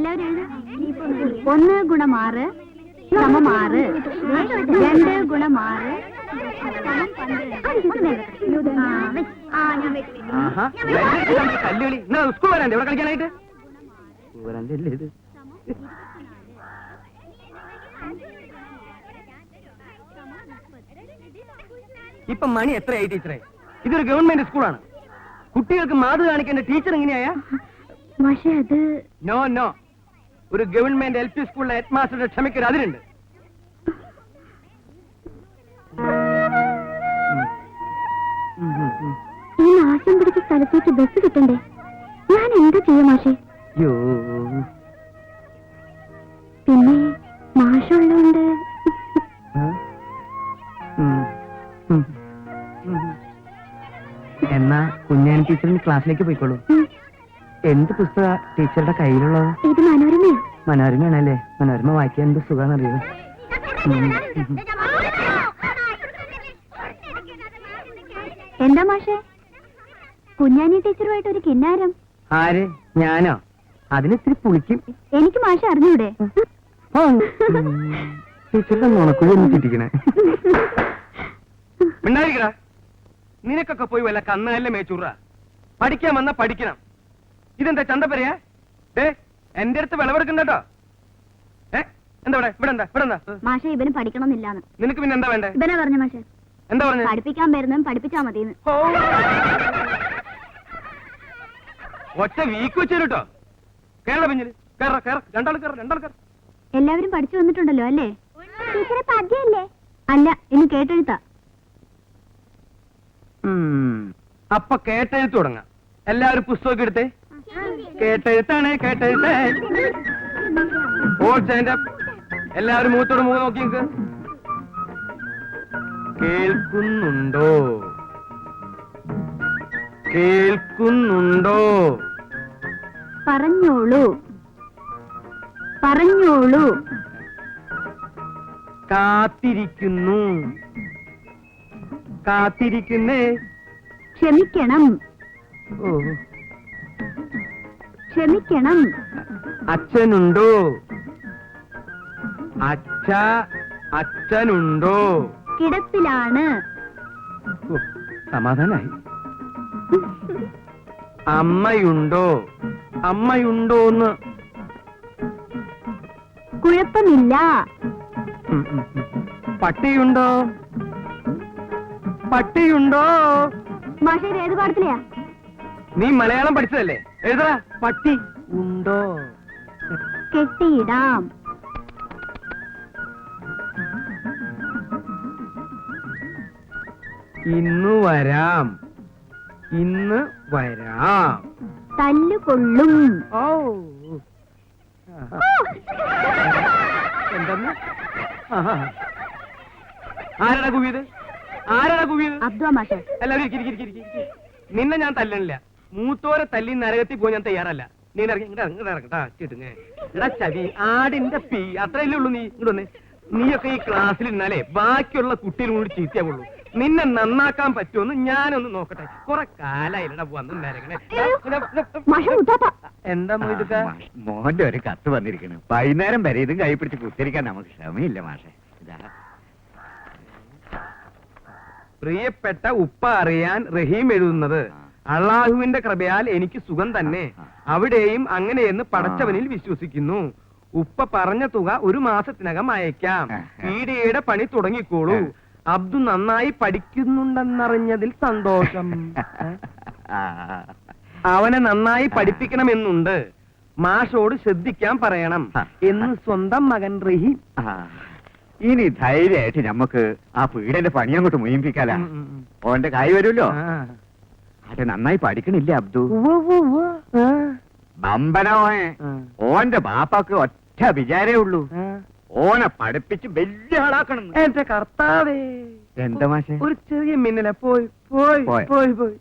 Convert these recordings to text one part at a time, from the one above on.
എല്ലാവരും 1 ഗുണം 6 സമം 6. 2 ഗുണം 6 കല്ലുകളി സ്കൂൾ വരാണ്ട് ഇവിടെ കളിക്കാനായിട്ട് വരാണ്ടല്ലേ ഇത്. ഇപ്പൊ മണി എത്രയായി ടീച്ചറെ? ഇതൊരു ഗവൺമെന്റ് സ്കൂളാണ്. കുട്ടികൾക്ക് മാതൃ കാണിക്കേണ്ട ടീച്ചർ എങ്ങനെയാ? നോ നോ, ഒരു ഗവൺമെന്റ് LP സ്കൂളിലെ ഹെഡ് മാസ്റ്ററുടെ ക്ഷമയ്ക്കൊരു അതിരുണ്ട്. ഈ നാശം പിടിച്ച സ്ഥലത്തേക്ക് ബസ് കിട്ടണ്ടേ? ഞാൻ എന്താ ചെയ്യാ മാഷേ? പിന്നെ മാഷുള്ളോണ്ട് എന്നാ കുഞ്ഞാൻ ടീച്ചറിന് ക്ലാസ്സിലേക്ക് പോയിക്കോളൂ. എന്ത് പുസ്തക ടീച്ചറുടെ കയ്യിലുള്ളത്? ഇത് മനോരമയാ. മനോരമയാണല്ലേ? മനോരമ വായിക്കാൻ എന്ത് സുഖാന്നറിയോ? എന്താ മാഷേ കുഞ്ഞാനി ടീച്ചറുമായിട്ട് ഒരു കിന്നാരം? ആര്? ഞാനോ? അതിനിത്തിരി പുളിക്കും. എനിക്ക് മാഷെ അറിഞ്ഞൂടെ? ടീച്ചറുടെ നുണക്കുഴി ഒന്ന് ചിട്ടിക്കണേ. മിണ്ടായിരിക്കടാ. നിനക്കൊക്കെ പോയി വല്ല കന്നല്ലേ മേച്ചൂറ. പഠിക്കാൻ വന്നാ പഠിക്കണം. ഇതെന്താ ചന്തപ്പരയാ? എന്റെ അടുത്ത് വിളവെടുക്കണ്ടോ? എന്താ ഇവിടെ? ഇവിടെ എന്താ? ഇവിടെ എന്താ? മാഷെ ഇവന് പഠിക്കണമെന്നില്ലാന്ന്. നിനക്ക് പിന്നെ എന്താ വേണ്ടേ? ഇവനെ പറഞ്ഞു മാഷെ. എന്താ പറഞ്ഞു? പഠിപ്പിക്കാൻ വരുന്നതും പഠിപ്പിച്ചാ മതിന്ന്. ഒറ്റ വീക്ക് വെച്ചേട്ടോ. കേരള പിഞ്ഞില് രണ്ടാൾ കയറ. എല്ലാവരും പഠിച്ചു വന്നിട്ടുണ്ടല്ലോ അല്ലേ? പദ്യല്ലേ? അല്ല, ഇന്ന് കേട്ടെഴുത്താ. അപ്പൊ കേട്ടെഴുത്ത് തുടങ്ങാം. എല്ലാവരും പുസ്തകം എടുത്തേ. കേട്ടെഴുത്താണ് കേട്ടെഴുത്തേ. എല്ലാവരും മുഖത്തോട് മുഖം നോക്കി നിൽക്ക്. കേൾക്കുന്നുണ്ടോ? കേൾക്കുന്നുണ്ടോ? പറഞ്ഞോളൂ പറഞ്ഞോളൂ. കാത്തിരിക്കുന്നു. കാത്തിരിക്കുന്നേ. ക്ഷമിക്കണം. ക്ഷമിക്കണം. അച്ഛനുണ്ടോ? അച്ഛനുണ്ടോ? കിടപ്പിലാണ്. സമാധാനായി. അമ്മയുണ്ടോ? അമ്മയുണ്ടോന്ന്. കുഴപ്പമില്ല. പട്ടിയുണ്ടോ? പട്ടിയുണ്ടോ? മാഷേ ഏത് പാടത്തിലെയാ? നീ മലയാളം പഠിച്ചതല്ലേ? എഴുതടാ. പട്ടി ഉണ്ടോ? കെട്ടിയിടാം. ഇന്ന് വരാം. ഇന്ന് വരാം. തല്ലുകൊള്ളും. ഓ എന്തെന്ന്? ആരാടാ കുവിയത്? ആരാടാ കുവിയത്? അബ്ദുള്ള മാഷേ. എല്ലാവരും നിന്നെ ഞാൻ തല്ലണില്ല. മൂത്തോരെ തല്ലി നരകത്തിൽ പോയി ഞാൻ തയ്യാറല്ല. നീ ഇറങ്ങട്ടാ ചിട്ടുങ്ങ. എടാ ചവി ആടിന്റെ പീ അത്രയല്ലേ ഉള്ളൂ. നീ ഇങ്ങോട്ട് നീയൊക്കെ ഈ ക്ലാസ്സിൽ ഇരുന്നാലേ ബാക്കിയുള്ള കുട്ടികളും കൂടി ചീത്തയാവുള്ളൂ. നിന്നെ നന്നാക്കാൻ പറ്റുമെന്ന് ഞാനൊന്ന് നോക്കട്ടെ. കുറെ കാലായില്ലടാ വന്നു നരകണേ. എന്താ മോയിട്ട? മോന്റെ ഒരു കത്ത് വന്നിരിക്കുന്നു. വൈകുന്നേരം വരെ ഇതും കൈ പിടിച്ച് കുത്തിരിക്കാൻ നമുക്ക് ക്ഷമയില്ല മാഷെ. പ്രിയപ്പെട്ട ഉപ്പ അറിയാൻ റഹീം എഴുതുന്നത്. അള്ളാഹുവിന്റെ കൃപയാൽ എനിക്ക് സുഖം തന്നെ. അവിടെയും അങ്ങനെയെന്ന് പടച്ചവനിൽ വിശ്വസിക്കുന്നു. ഉപ്പ പറഞ്ഞ തുക 1 മാസത്തിനകം അയക്കാം. ഈടിയുടെ പണി തുടങ്ങിക്കോളൂ. അബ്ദു നന്നായി പഠിക്കുന്നുണ്ടെന്നറിഞ്ഞതിൽ സന്തോഷം. അവനെ നന്നായി പഠിപ്പിക്കണമെന്നുണ്ട്. മാഷോട് ശ്രദ്ധിക്കാൻ പറയണം എന്ന് സ്വന്തം മകൻ റഹീം. ഇനി ധൈര്യമായിട്ട് നമുക്ക് ആ പീഡന്റെ പണി അങ്ങോട്ട് മുയിപ്പിക്കാല. ഓന്റെ കായ് വരുമല്ലോ. അത് നന്നായി പഠിക്കണില്ലേ അബ്ദു? ബമ്പനോയെ ഓന്റെ ബാപ്പാക്ക് ഒറ്റ വിചാരേ ഉള്ളൂ. ഓനെ പഠിപ്പിച്ച് വലിയ ആളാക്കണം. എന്റെ കർത്താവേ. എന്താ മാഷെ? ഒരു ചെറിയ മിന്നല പോയി പോയി പോയി പോയി.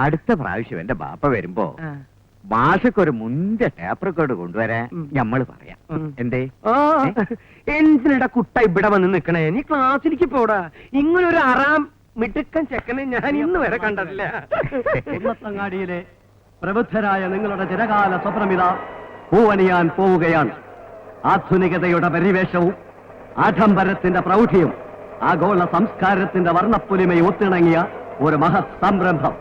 അടുത്ത പ്രാവശ്യം എന്റെ ബാപ്പ വരുമ്പോ മാഷക്കൊരു മുന്തിയ ടേപ്പ് റെക്കോർഡ് കൊണ്ടുവരാൻ ഞമ്മള് പറയാം. എന്തേ? എന്തിനടാ കുട്ട ഇവിടെ വന്ന് നിക്കണേ? നീ ക്ലാസ്സിലേക്ക് പോടാ. ഇങ്ങനൊരു അറാം മിടുക്കൻ ചെക്കനെ ഞാൻ ഇന്ന് വരെ കണ്ടിട്ടില്ല. കുന്നത്തങ്ങാടിയിലെ പ്രബുദ്ധരായ നിങ്ങളുടെ ചിരകാല സ്വപ്നമിത പൂവണിയാൻ പോവുകയാണ്. ആധുനികതയുടെ പരിവേഷവും ആഡംബരത്തിന്റെ പ്രൗഢിയും ആഗോള സംസ്കാരത്തിന്റെ വർണ്ണപ്പൊലിമയും ഒത്തിണങ്ങിയ ഒരു മഹത് സംരംഭം.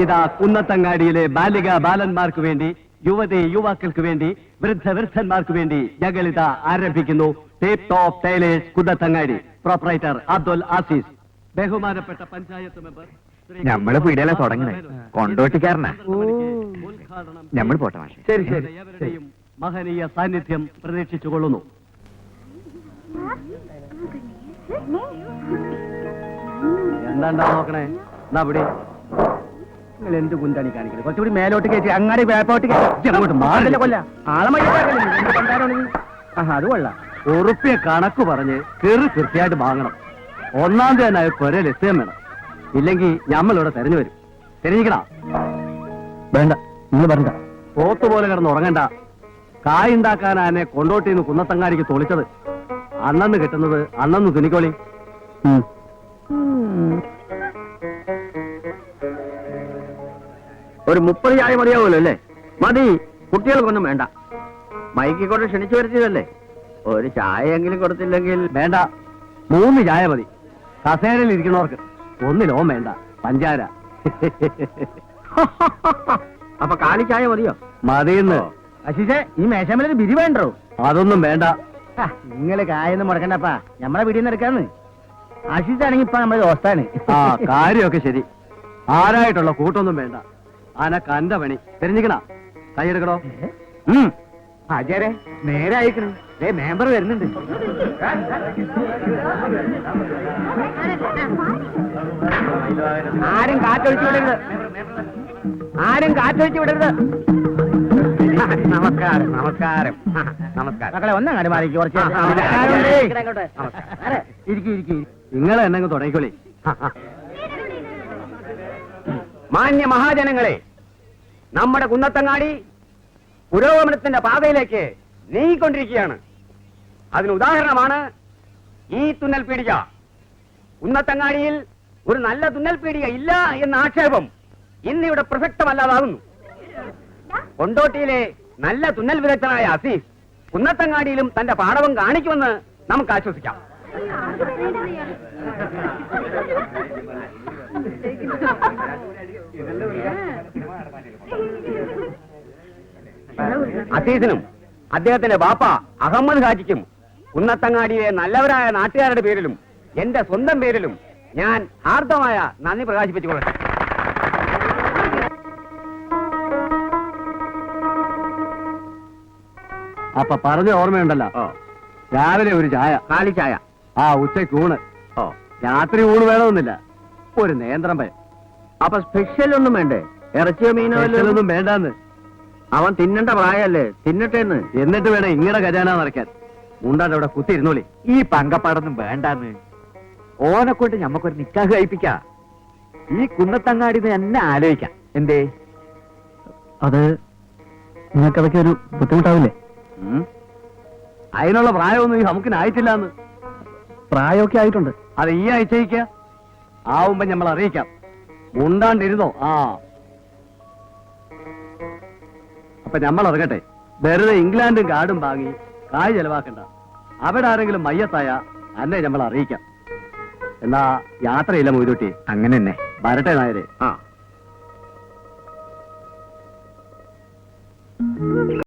ഇതാ കുന്നത്തങ്ങാടിയിലെ ബാലിക ബാലന്മാർക്ക് വേണ്ടി, യുവതി യുവാക്കൾക്ക് വേണ്ടി, വൃദ്ധന്മാർക്ക് വേണ്ടി ഞങ്ങളിത ആരംഭിക്കുന്നു. Tip Top Tailors Kunnathangadi. Proprietor Abdul Azeez. ബഹുമാനപ്പെട്ട പഞ്ചായത്ത് മെമ്പർ ഞമ്മള് പീടിയല്ല തുടങ്ങണേ, കൊണ്ടോട്ടിക്കാരനാ. ഞമ്മൾ പോട്ടെ മാഷെ. ശരി ശരി. ഏവരുടെയും മഹനീയ സാന്നിധ്യം പ്രതീക്ഷിച്ചുകൊള്ളുന്നു. എന്താണ്ടാ നോക്കണേ? എന്നാ അവിടെ നിങ്ങൾ എന്ത് കുന്താണി കാണിക്കുന്നത്? കുറച്ചുകൂടി മേലോട്ട് കയറ്റി അങ്ങാടി വേപ്പോട്ട് അങ്ങോട്ട് മാറില്ല. കൊല്ല ആളെ മതി. അത് കൊള്ളാം. ഉറുപ്പിയ കണക്ക് പറഞ്ഞ് കൃത്യമായിട്ട് വാങ്ങണം. ഒന്നാം തീയതി കൊരൽ എത്തുകയും വേണം. ഇല്ലെങ്കിൽ ഞമ്മളിവിടെ തെരഞ്ഞു വരും. തെരഞ്ഞിക്കണ വേണ്ട, നിങ്ങൾ പറഞ്ഞ പോത്തുപോലെ കിടന്ന് ഉറങ്ങണ്ട. കായുണ്ടാക്കാനാ എന്നെ കൊണ്ടോട്ടിന്ന് കുന്നത്തങ്ങാടിക്ക് തൊളിച്ചത്. അന്നന്ന് കിട്ടുന്നത് അന്നന്ന് തുണിക്കോളി. ഒരു 30 ചായ മതിയാവുമല്ലോ അല്ലേ? മതി, കുട്ടികൾക്കൊന്നും വേണ്ട. മൈക്കിക്കൊണ്ട് ക്ഷണിച്ചു വരുത്തിയതല്ലേ, ഒരു ചായയെങ്കിലും കൊടുത്തില്ലെങ്കിൽ വേണ്ട, 3 ചായ മതി. കസേരയിൽ ഇരിക്കണവർക്ക് ഒന്നിലോ വേണ്ട പഞ്ചാര. അപ്പൊ കാലി ചായ മതിയോ? മതിയെന്ന്. അശിഷേ, ഈ മേശമേലൊരു ബിരി വേണ്ടോ? അതൊന്നും വേണ്ട. നിങ്ങള് കായൊന്നും മുടക്കണ്ടപ്പാ, നമ്മളെ വീട്ടിൽ നിന്ന് എടുക്കാന്ന്. അശിഷാണെങ്കി ഇപ്പൊ നമ്മളെ ദോസ്താണ്. ആ കാര്യമൊക്കെ ശരി. ആരായിട്ടുള്ള കൂട്ടൊന്നും വേണ്ട. അനക്ക് അന്റെ പണി. തെരഞ്ഞിക്കണ കൈയെടുക്കണോ? ആചാരെ നേരെ അയക്കണം. മെമ്പർ വരുന്നുണ്ട്. ആരും കാറ്റൊഴിച്ചു വിടരുത്, ആരും കാറ്റൊഴിച്ചു വിടരുത്. നമസ്കാരം നമസ്കാരം നമസ്കാരം. മക്കളെ ഒന്നങ്ങാട് മാറിക്ക് കുറച്ച്. ഇരിക്കും ഇരിക്കും. നിങ്ങളെ എന്നെങ്കിൽ തുടങ്ങിക്കോളി. മാന്യ മഹാജനങ്ങളെ, നമ്മുടെ കുന്നത്തങ്ങാടി പുരോഗമനത്തിന്റെ പാതയിലേക്ക് നീങ്ങിക്കൊണ്ടിരിക്കുകയാണ്. അതിന് ഉദാഹരണമാണ് ഈ തുന്നൽ പീടിക. കുന്നത്തങ്ങാടിയിൽ ഒരു നല്ല തുന്നൽ പീടിക ഇല്ല എന്ന ആക്ഷേപം ഇന്നിവിടെ പ്രസക്തമല്ലാതാകുന്നു. കൊണ്ടോട്ടിയിലെ നല്ല തുന്നൽ വിദഗ്ധനായ അസീസ് കുന്നത്തങ്ങാടിയിലും തന്റെ പാടവം കാണിക്കുമെന്ന് നമുക്ക് ആശ്വസിക്കാം. അസീസിനും അദ്ദേഹത്തിന്റെ ബാപ്പ അഹമ്മദ് ഹാജിക്കും കുന്നത്തങ്ങാടിയിലെ നല്ലവരായ നാട്ടുകാരുടെ പേരിലും എന്റെ സ്വന്തം പേരിലും ഞാൻ ഹാർദമായ നന്ദി പ്രകാശിപ്പിച്ചുകൊള്ളട്ടെ. അപ്പൊ പറഞ്ഞ ഓർമ്മയുണ്ടല്ലോ, രാവിലെ ഒരു ചായ, കാലി ചായ. ഉച്ചയ്ക്ക് ഊണ്, രാത്രി ഊണ് വേണമെന്നില്ല. ഒരു നേന്ത്രം പയം. അപ്പൊ സ്പെഷ്യൽ ഒന്നും വേണ്ടേ? ഇറച്ചിയോ മീനോ ഒന്നും വേണ്ടാന്ന്. അവൻ തിന്നണ്ട പ്രായല്ലേ, തിന്നട്ടേന്ന്. എന്നിട്ട് വേണം ഇങ്ങടെ ഖജാന നിറയ്ക്കാൻ. മുണ്ടാണ്ട് അവിടെ കുത്തിയിരുന്നോളി. ഈ പങ്കപ്പാടൊന്നും വേണ്ടാന്ന്. ഓനെ കൊണ്ട് ഞമ്മക്കൊരു നിക്കാഹ് കഴിപ്പിക്കാം. ഈ കുന്നത്തങ്ങാടി എന്നെ ആലോചിക്കാം. എന്തേ? അത് നിങ്ങൾക്കതൊക്കെ ഒരു ബുദ്ധിമുട്ടാവില്ലേ? അതിനുള്ള പ്രായമൊന്നും ഈ നമുക്കിനായിട്ടില്ലാന്ന്. പ്രായമൊക്കെ ആയിട്ടുണ്ട്. അത് ഈ ആഴ്ചയ്ക്ക് ആവുമ്പോ നമ്മൾ അറിയിക്കാം. മുണ്ടാണ്ടിരുന്നോ? അപ്പൊ നമ്മൾ ഇറങ്ങട്ടെ. വെറുതെ ഇംഗ്ലണ്ടും കാർഡും വാങ്ങി കായ് ചെലവാക്കണ്ട. അവിടെ ആരെങ്കിലും മയ്യത്തായ അന്നെ നമ്മൾ അറിയിക്കാം. എന്നാ യാത്രയില്ല മൊയ്തുട്ടി. അങ്ങനെ തന്നെ. വരട്ടെ നായരെ.